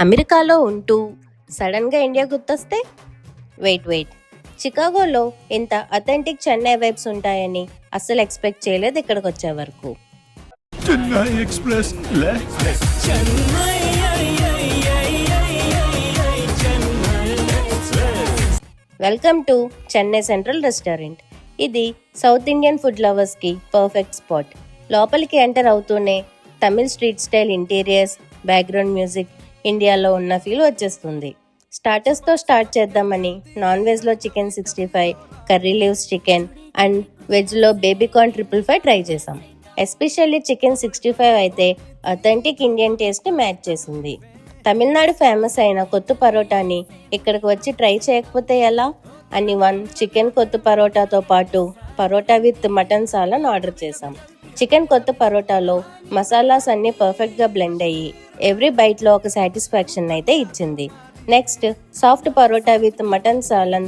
అమెరికాలో ఉంటూ సడన్గా ఇండియా గుర్తొస్తే వెయిట్ చికాగోలో ఇంత అథెంటిక్ చెన్నై వైబ్స్ ఉంటాయని అస్సలు ఎక్స్పెక్ట్ చేయలేదు ఇక్కడికి వచ్చే వరకు. Chennai express welcome to Chennai central restaurant. ఇది సౌత్ ఇండియన్ ఫుడ్ లవర్స్కి పర్ఫెక్ట్ స్పాట్. లోపలికి ఎంటర్ అవుతూనే Tamil street style interiors, background music, ఇండియాలో ఉన్న ఫీల్ వచ్చేస్తుంది. స్టార్టర్స్తో స్టార్ట్ చేద్దామని నాన్ వెజ్లో chicken 65, curry leaves chicken and వెజ్లో బేబీకార్న్ 555 ట్రై చేసాం. ఎస్పెషల్లీ చికెన్ 65 అయితే అథెంటిక్ ఇండియన్ టేస్ట్ని మ్యాచ్ చేసింది. తమిళనాడు ఫేమస్ అయిన కొత్తు పరోటాని ఇక్కడికి వచ్చి ట్రై చేయకపోతే ఎలా అని చికెన్ కొత్తు పరోటాతో పాటు parotta with mutton salan order చేసాం. చికెన్ కొత్త పరోటాలో మసాలాస్ అన్నీ పర్ఫెక్ట్గా బ్లెండ్ అయ్యి ఎవ్రీ బైట్లో ఒక సాటిస్ఫాక్షన్ అయితే ఇచ్చింది. Next soft parotta with mutton salan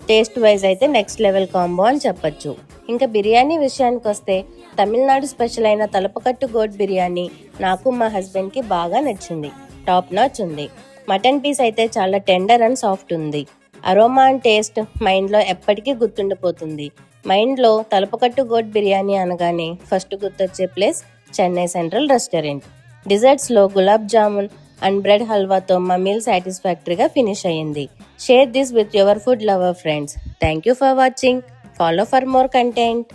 taste wise అయితే నెక్స్ట్ లెవెల్ కాంబో అని చెప్పొచ్చు. ఇంకా బిర్యానీ విషయానికి వస్తే తమిళనాడు స్పెషల్ అయిన తలపకట్టు గోట్ బిర్యానీ నాకు మా హస్బెండ్కి బాగా నచ్చింది. టాప్ నాచ్ ఉంది. మటన్ పీస్ అయితే చాలా టెండర్ అండ్ సాఫ్ట్ ఉంది. అరోమా అండ్ టేస్ట్ మైండ్లో ఎప్పటికీ గుర్తుండిపోతుంది. మైండ్లో తలపకట్టు గోట్ బిర్యానీ అనగానే ఫస్ట్ గుర్తొచ్చే ప్లేస్ చెన్నై సెంట్రల్ రెస్టారెంట్. డిజర్ట్స్లో గులాబ్ జామున్ అండ్ బ్రెడ్ హల్వాతో మా మీల్ సాటిస్ఫాక్టరీగా ఫినిష్ అయ్యింది. Share this with your food lover friends. Thank you for watching. Follow for more content.